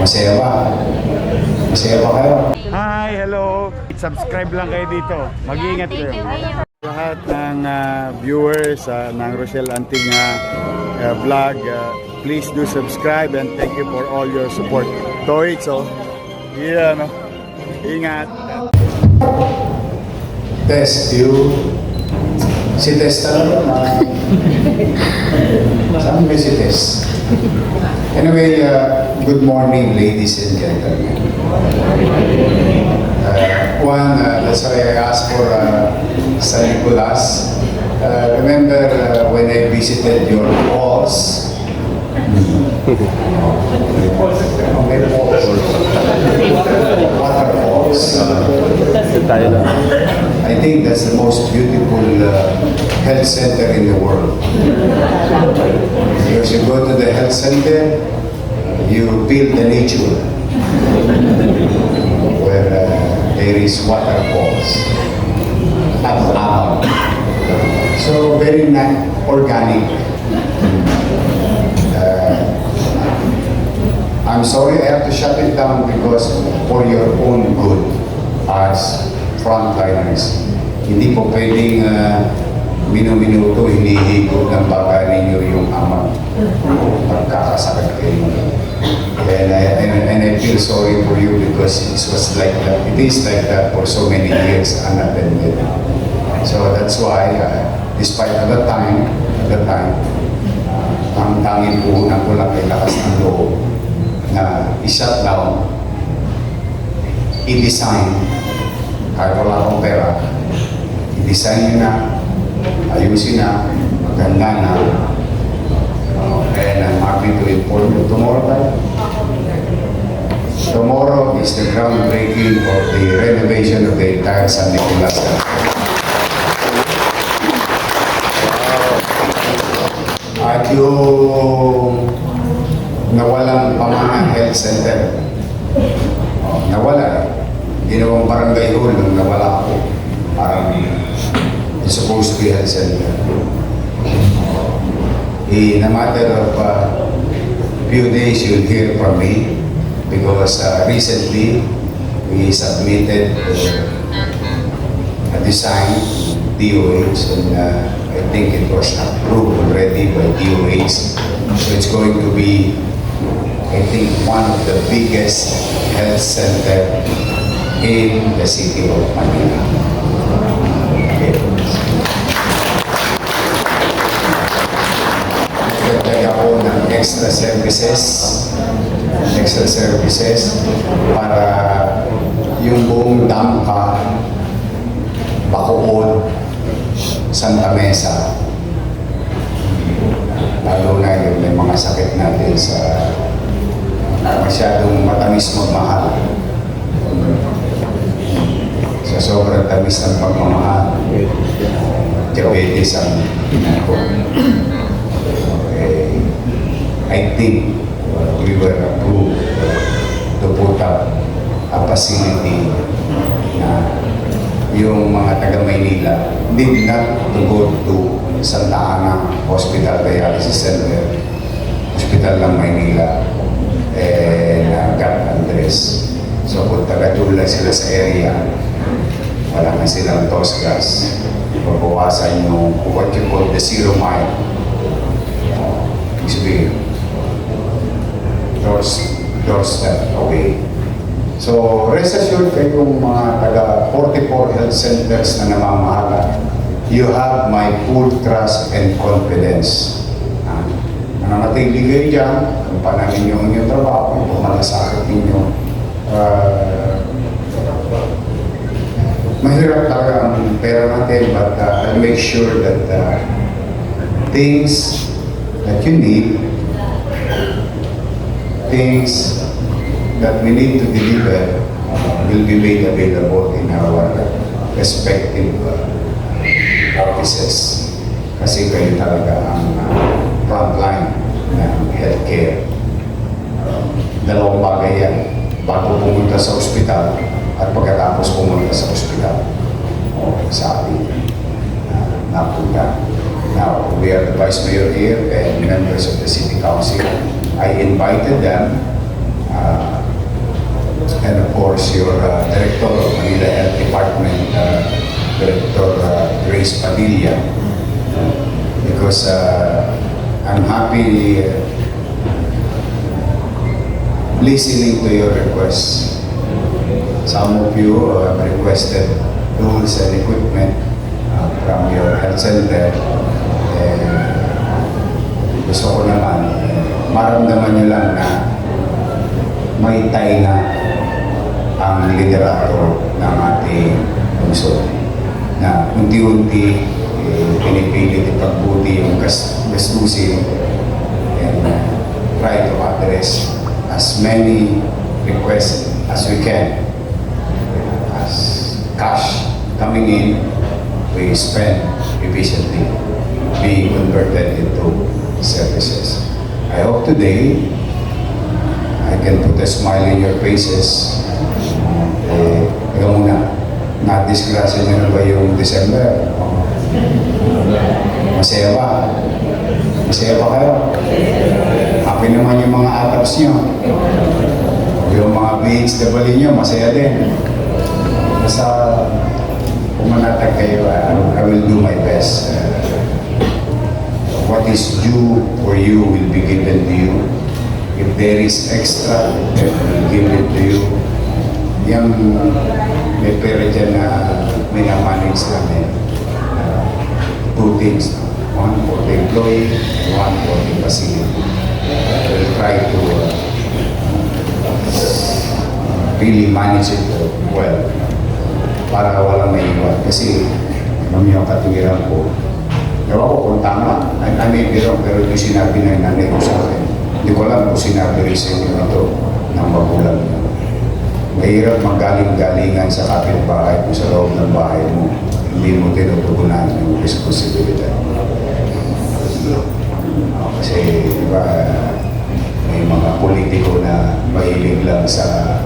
Masaya ba? Masaya ba kayo? Hi, hello. Subscribe lang kayo dito. Mag-iingat kayo. Lahat ng viewers ng Rochelle Antig vlog, please do subscribe and thank you for all your support. Toy, so, yeah, no? Ingat. Test, you. Si Tess talaga. Saan ba si Tess? Anyway, good morning, ladies and gentlemen. That's why I asked for San Nicolas. Remember when I visited your falls? Waterfalls. I think that's the most beautiful health center in the world. Because you go to the health center, you feel the nature where there is waterfalls at so very organic. I'm sorry I have to shut it down because for your own good as frontliners. Hindi po pwedeng minuto hinihigop ng baga ninyo yung ama. Magkakasakit kayo. And I feel sorry for you because it was like that. It is like that for so many years unattended. So that's why, despite the time, ang tanging puhunan ko lang ay lakas ng loob na i-shut down, i-design, kahit wala akong pera, i-design nyo na, ayusin na, maganda na, and I'm happy to inform you tomorrow is the groundbreaking of the renovation of the entire San Nicolas. At yung nawalang Pamana Health Center, nawala. Ginawang barangay hall nung nawala ako. Parang it's supposed to be health center. In a matter of few days, you'll hear from me because recently we submitted a design DOH and I think it was approved already by DOH. So it's going to be, I think, one of the biggest health center in the city of Manila. Nagdagdag ako ng extra services para yung buong Dampa, Bacood, Santa Mesa, lalo na yung may mga sakit natin sa masyadong matamis magmahal. Sa sobrang tamis ng pagmamahal, diabetes ang ko. I think we were approved to put up a facility na yung mga taga Maynila did not to go to Santa Ana Hospital Dialysis Center, Hospital ng Maynila, and Gat Andres. So kung taga-dula sila sa area, wala na silang tosgas, pabawasan yung what you call the 0 mile. Sabihin, doorstep away. So, rest assured kayong mga taga 44 health centers na namamahala, you have my full trust and confidence. Nananatili kayo dyan, kung panamin nyo ang inyong trabaho, kung malasakit ninyo. Mahirap talaga ang pera natin, but I'll make sure that things that you need, things that we need to deliver will be made available in our respective offices. Kasi kayo talaga ang frontline ng healthcare. Dalawang bagay yan. Bago pumunta sa ospital at pagkatapos pumunta sa ospital. Sa ating napunta. Now, we are the Vice Mayor here and members of the City Council. I invited them and of course your Director of Manila Health Department, Director Grace Padilla, because I'm happy listening to your requests. Some of you have requested tools and equipment from your health center. Gusto ko naman, maramdaman nyo lang na may tay na ang liderato ng ating lungsod. Na unti-unti pinipilit ipagbuti yung gastusin and try to address as many requests as we can. As cash coming in, we spend efficiently, being converted into services. I hope today I can put a smile in your faces. Teka muna, na-disgrasya nyo na ba yung December? Masaya ba? Masaya ba kayo? Happy naman yung mga ataps nyo. Yung mga BHW nyo, masaya din. Basta pumanatag kayo, I will do my best. What is due for you will be given to you. If there is extra, then we'll give it to you. Yung may pera dyan na minamanage namin. Two things. One for the employee, and one for the facility. We'll try to really manage it well para walang maiwan. Kasi alam niyo ang katuwiran ko. Ewan ko kung tama. I may be wrong, pero yung sinabi ng nanay ko sa akin. Hindi ko alam kung sinabi rin sa inyo ito ng magulang niyo. Mahirap magaling-galingan sa kapitbahay kung sa loob ng bahay mo. Hindi mo tinutugunan yung responsibilidad. Kasi diba, may mga politiko na mahilig lang sa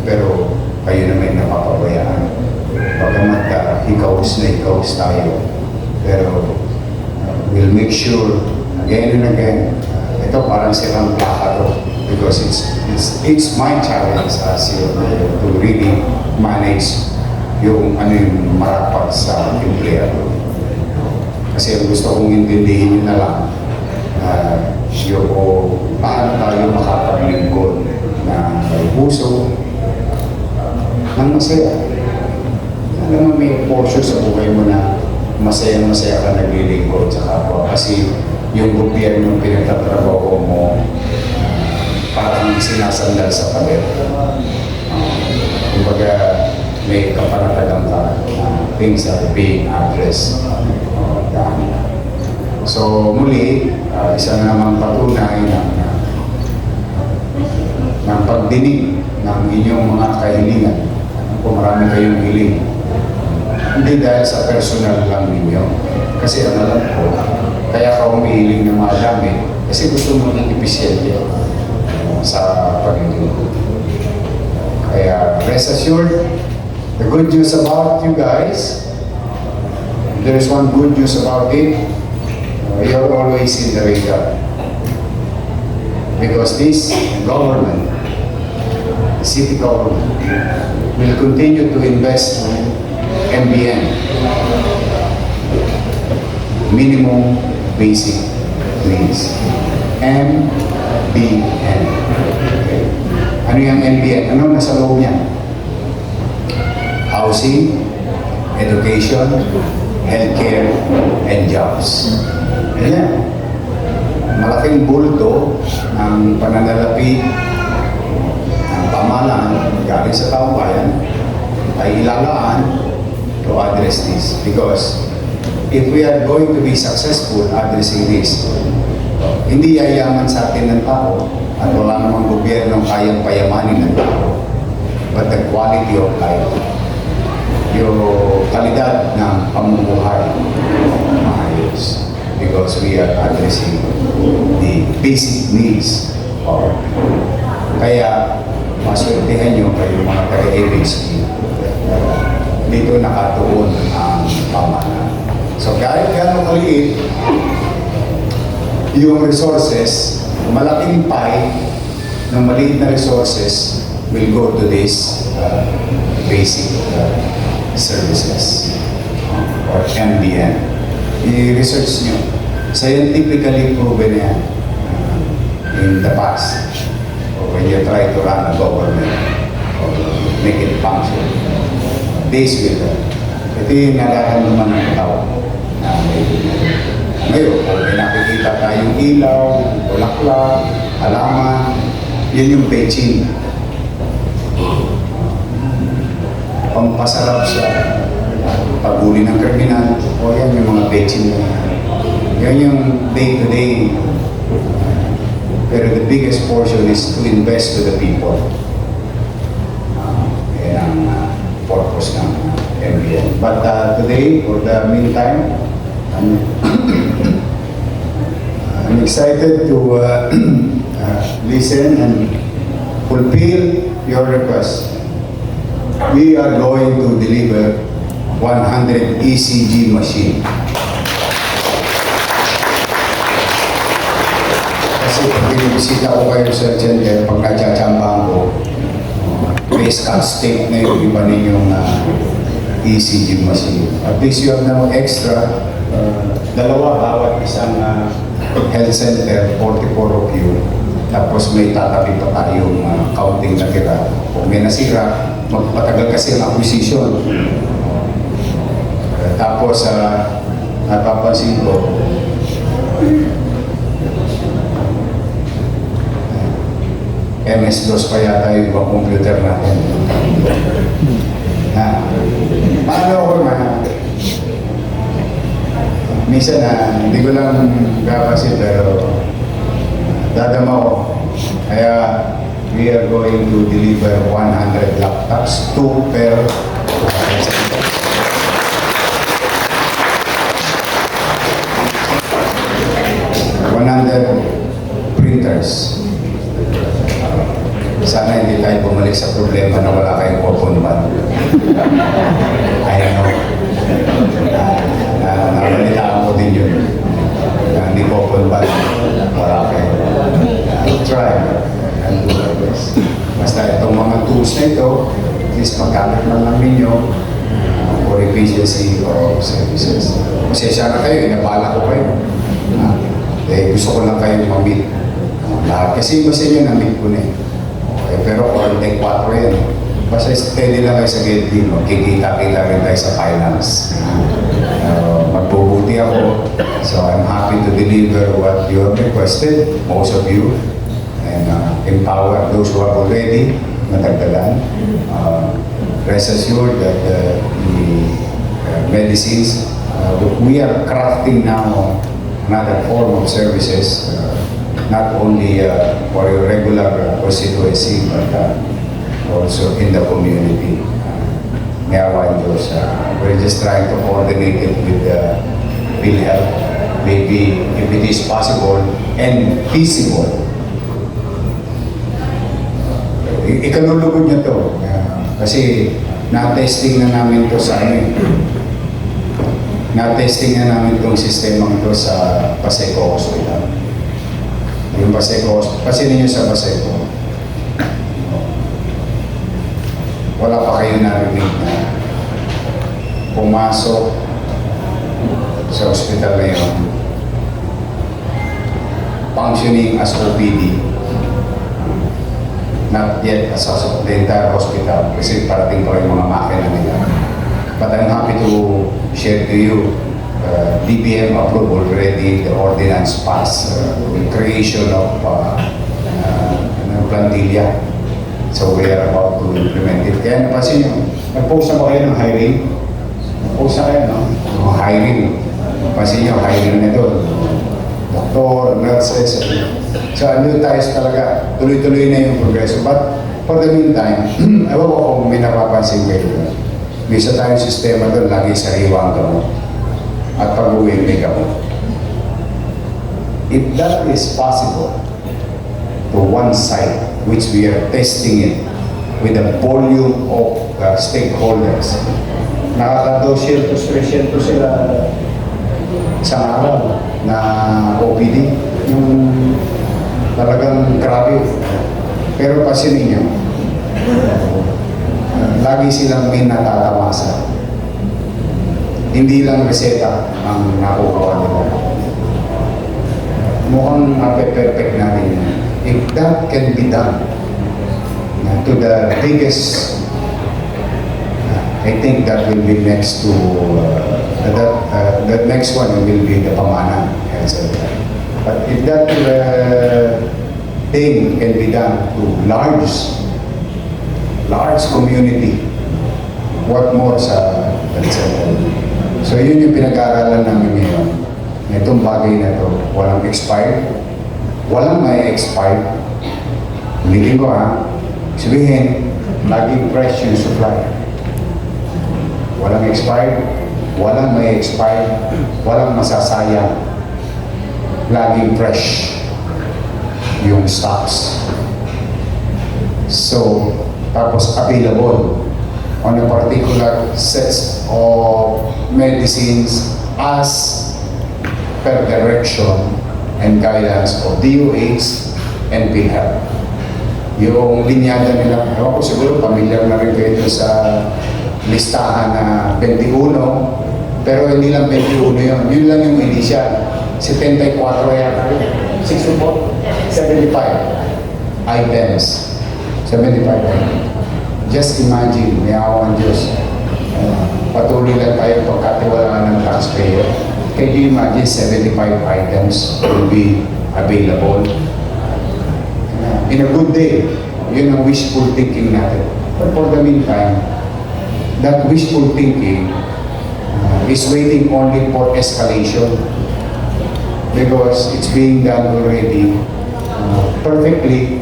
pero kayo na may napapabayaan. Bagamat hikaws tayo. Pero we'll make sure again and again, ito parang silang plakado because it's my challenge as you to really manage yung yung marapat sa empleyado. Kasi ang gusto kong intindihin nyo na lang yung paano tayo makapaglingkod na may puso ng masaya. Alam mo, may portion sa buhay mo na masaya-masaya ka naglilingkod sa kapwa kasi yung gobyerno pinagtatrabaho mo parang sinasandal sa pader. Kumbaga may kapanatagang ka things are being addressed. So muli, isa na namang patunay ng pagdinig ng inyong mga kahilingan. Kung marami kayong hiling, hindi dahil sa personal lang ninyo. Kasi ang alam ko, kaya ka umihiling ng mga dami kasi gusto mo ng episyente sa paglilingkod. Kaya rest assured, the good news about you guys, there is one good news about it, you're always in the radar. Because this government, the city government, will continue to invest in MBN, minimum basic needs. MBN. Okay. Ano yung MBN? Ano nasa loob niya? Housing, education, healthcare, and jobs. Ayan. Malaking bulto ng pananalapi ng pamahalaan galing sa taong bayan ay ilalaan to address this. Because if we are going to be successful addressing this, hindi yayaman sa atin ng tao at wala namang gobyernong kayang payamanin ng tao, but the quality of life, yung kalidad ng pamumuhay maayos. Because we are addressing the basic needs of our people. Kaya, maswertehan nyo kayo mga taga-ABC. Dito nakatuon ang pamahalaan. So kahit gano'ng kaliit yung resources malaking pie ng maliit na resources will go to this basic services or MBN. I-research nyo. Scientifically proven yan in the past when you try to run a government or make it function. This will ito yung nararamdaman ng tao. Ngayon, kung may nakikita tayong ilaw, bulaklak, halaman, yun yung betching. Pampasarap sa paghuli ng kriminal, o yan yung mga betching. Yan yung day-to-day. Pero the biggest portion is to invest to the people. Yan ang purpose ng MBN. But today, for the meantime, I'm excited to listen and fulfill your request. We are going to deliver 100 ECG machine. Kasi pag binibisita ko kayo sa center, pag natsatsambahan ko, may scan state na yung iba ninyong ECG machine. At least you have now extra, dalawa bawat isang health center, 44 of you. Tapos may tatabi pa tayong counting na tira. Kung may nasira, magpatagal kasi ang acquisition. Tapos, napapansin ko, MS-DOS pa yata yung mga computer natin. Paano ako minsan hindi ko lang kapasin pero dadama ko. Kaya we are going to deliver 100 laptops, 2 per 100 printers. Sana hindi tayo bumalik sa problema na wala kayong open ban. I know. Nabalitaan ko din yun. Hindi open ban. Wala kayo. Try and do my best. Basta itong mga tools na ito, at least magkamit man lang ninyo for efficiency of services. Pasensya na kayo, inabala ko kayo. Gusto ko lang kayo mag-meet. Lahat kasi iba sa inyo na-meet ko na eh. Pero all day 4 yan. Basta steady lang kayo sa gathering, magkikita-kita rin tayo sa finance. Magbubuti ako. So I'm happy to deliver what you have requested, most of you, and empower those who are already natagdagan. Rest assured that the medicines, we are crafting now another form of services, not only for your regular constituency, but also in the community. We're just trying to coordinate it with PhilHealth. Maybe if it is possible and feasible, ikalulugod niya to. Kasi na-testing na namin to sa na-testing na namin itong sistema ito sa Paseco Hospital. Yung Paseco Hospital, kasi ninyo sa Paseco, wala pa kayo narinig na pumasok sa hospital na yun, functioning as OPD, not yet as the entire hospital, kasi parating pa yung mga makina nila. But I'm happy to share to you, DBM approved already the ordinance passed, the creation of plantilla. So we are about to implement it. Kaya napansin nyo, nag-post na ba kayo ng hiring? Nag-post na kayo, no? Hiring. Napansin nyo, hiring na doon. Doktor, nurses. So ano tayo talaga, tuloy-tuloy na yung progreso. But for the meantime, ewan ko kung may napapansin kayo doon. May isa tayong sistema doon, lagi sariwa ang gamot. At pag-uwi, may gamot. If that is possible to one side, which we are testing it with a volume of stakeholders, nakaka 200-300 sila sa araw na OPD. Yung Talagang grabe. Pero pasinin niyo, lagi silang may natatamasa. Hindi lang reseta ang nakukuha nila. Mukhang mape-perfect natin yan. If that can be done to the biggest, I think that will be next to, the next one will be the Pamana. But if that thing can be done to large community, what more sa Quezon? So yun yung pinag-aaralan namin ngayon. Itong bagay na to, walang expired, walang may expired. Hindi ko sabihin, laging fresh yung supply. Walang expired, walang may expired, walang masasayang. Laging fresh yung stocks. So, tapos available on a particular sets of medicines as per direction and guidance of DOH and PhilHealth. Yung linyada nila, ewan ko siguro, pamilyar na rin kayo sa listahan na 21, pero hindi lang 21 yun. Yun lang yung initial. 74 yata rin. 64? 75 items. 75 items. Just imagine, may awa ang Diyos. Patuloy lang tayo pagkatiwalaan ng taxpayer. Can you imagine 75 items will be available? In a good day, yun ang wishful thinking natin. But for the meantime, that wishful thinking is waiting only for escalation because it's being done already perfectly,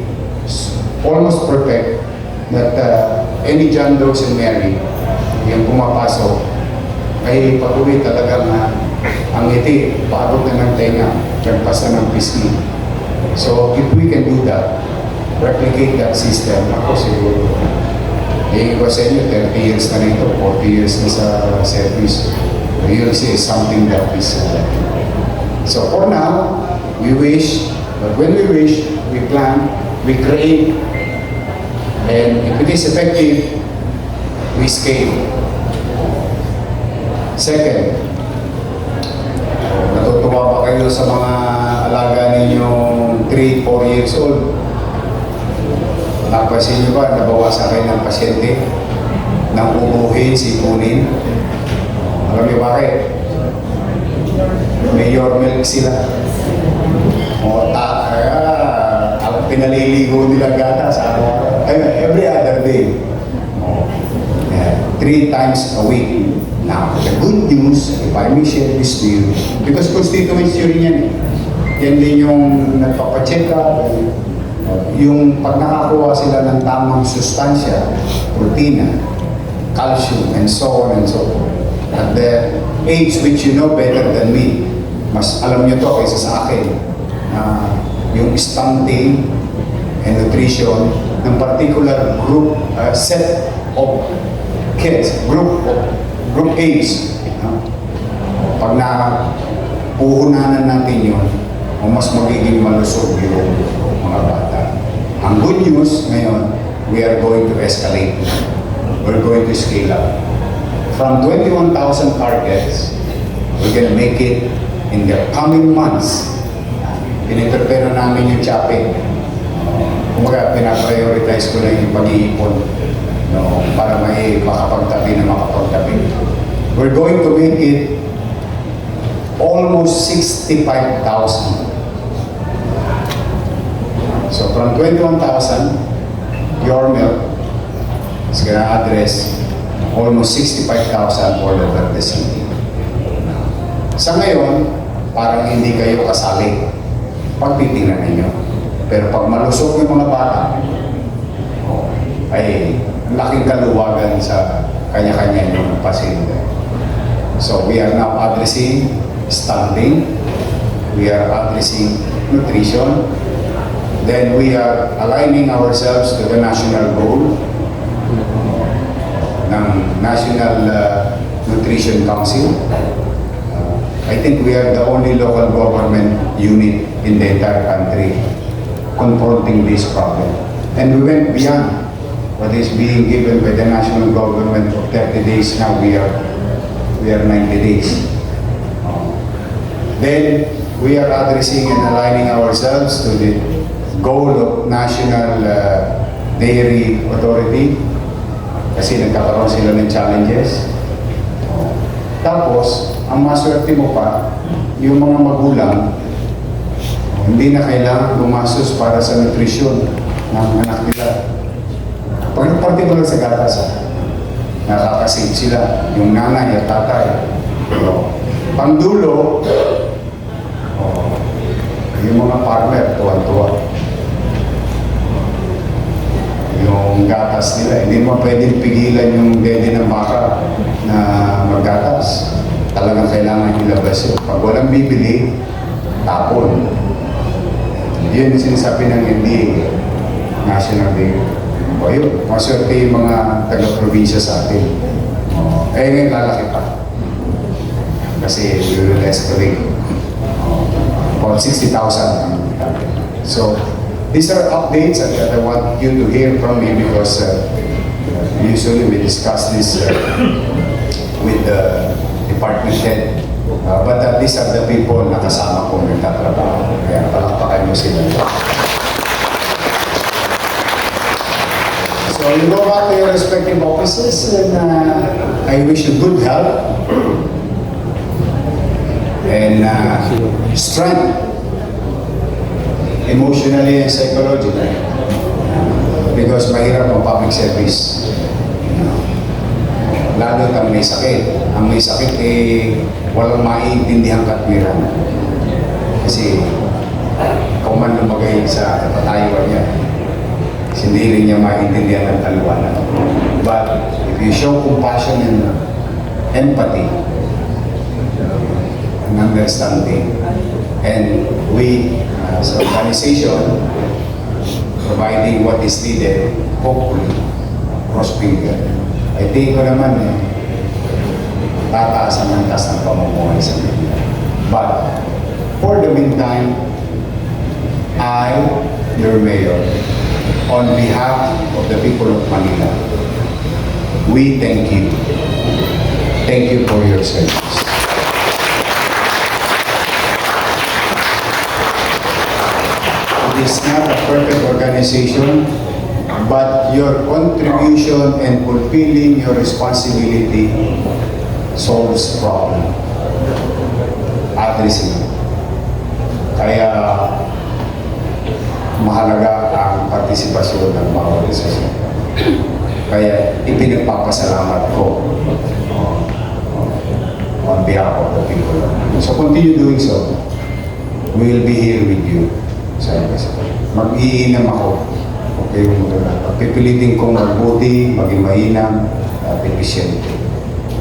almost perfect, that any John Doe and Mary yung pumapasok ay patuloy talagang ang ngiti, pagod na ng tenga, nagpasa ng pisngi. So if we can do that, replicate that system, ako siguro, iba sa inyo, 30 years na nito, 40 years na sa service, you'll see something that is so for now, we wish, but when we wish, we plan, we create, and if it is effective, we scale. Second, natutuwa ba kayo sa mga alaga ninyong 3-4 years old? Napansin niyo ba, nabawasan kayo ng pasyente nang ubuhin, sipunin? Alam niyo bakit? Mayor milk sila. O pinaliligo nila gata sa every other day. 3 times a week. Now, the good news, if I may share this to you, because constituents yun rin yan. Yan din yung nagpapacheck up, yung pag nakakuha sila ng tamang sustansya, protina, calcium, and so on and so forth. At the age which you know better than me, mas alam nyo to kaysa sa akin, yung stunting and nutrition ng particular group, set of kids, group A's. Pag napuhunanan natin yun, mas magiging malusog yung mga bata. Ang good news ngayon, we are going to escalate. We're going to scale up. From 21,000 targets, we're going to make it in the coming months. Piniprepare namin yung chopping. Kumaga, pinaprioritize ko na yung pag-iipon para may makapagtabi na makapagtabi. We're going to make it almost 65,000. So from 21,000, your milk is going to address almost 65,000 all over the city. Sa ngayon, parang hindi kayo kasali. Pagtitingnan ninyo. Pero pag malusog yung mga bata, ay laking kaluwagan sa kanya-kanya yung pasyente. So we are now addressing stunting, we are addressing nutrition, then we are aligning ourselves to the national goal ng National Nutrition Council. I think we are the only local government unit in the entire country confronting this problem. And we went beyond what is being given by the national government of 30 days. Now we are 90 days. Then we are addressing and aligning ourselves to the goal of National Dairy Authority kasi nagkakaroon sila ng challenges. Tapos, ang maswerte mo pa, yung mga magulang, hindi na kailangan gumastos para sa nutrisyon ng anak nila. Particular sa gatas, nakakasave sila, yung nanay at tatay. Pangdulo, yung mga farmer, tuwan-tuwa. Yung gatas nila, hindi mo pwedeng pigilan yung dede ng baka na maggatas. Talagang kailangan ilabas yun. Pag walang bibili, tapon. Yun yung sinasabi ng NDA, National Day. O yun, maswerte yung mga taga-probinsya sa atin. Ngayon lalaki pa. Kasi we will escalate. About 60,000 ang target. So, these are updates that I want you to hear from me because usually we discuss this with the department head. But these are the people na kasama ko nagtatrabaho. Kaya palakpakan mo sila. So you go back to your respective offices and I wish you good health and strength emotionally and psychologically. Because mahirap ang public service. Lalo ang may sakit. Ang may sakit walang maiintindihang katwiran. Kasi kung man lumagay sa katayuan niya, hindi rin niya maintindihan ang kaliwanag. But if you show compassion and empathy, and understanding, and we as an organization providing what is needed, hopefully, cross finger. I think ko naman tataas ang antas ng pamumuhay sa Manila. But for the meantime, I, your mayor, on behalf of the people of Manila, we thank you. Thank you for your service. It is not a perfect organization, but your contribution and fulfilling your responsibility solves problem. Addressing it. Kaya mahalaga ang partisipasyon ng mga organisasyon. Kaya ipinagpapasalamat ko on behalf of the people. So continue doing so. We will be here with you. Mag-iinam ako. Okay, pipilitin kong magbuti, maging mainam, at efficient.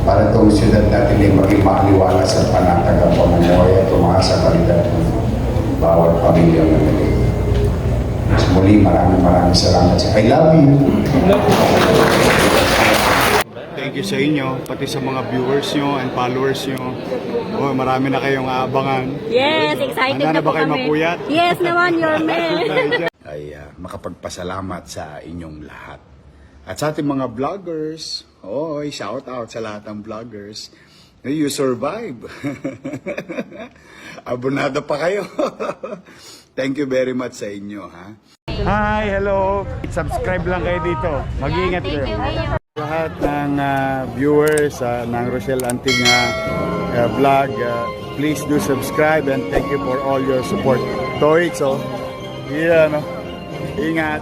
Para itong syudad natin ay maging maaliwala sa panatag ang pamumuhay at tumaas sa kalidad ng bawat pamilya ng nalito. Mas muli, maraming salamat sa I love you. Thank you sa inyo, pati sa mga viewers nyo and followers nyo. Oh, marami na kayong aabangan. Yes, excited Handa na na po ba kayo kami. mapuyat? Yes naman, your man. Ay makapagpasalamat sa inyong lahat. At sa ating mga vloggers, shout out sa lahat ng vloggers. You survive. Abonado pa kayo. Thank you very much sa inyo, ha? Hi, hello. Subscribe lang kayo dito. Mag-iingat kayo. Lahat ng viewers ng Rochelle Antig vlog, please do subscribe and thank you for all your support. Toits, yeah, no? Ingat.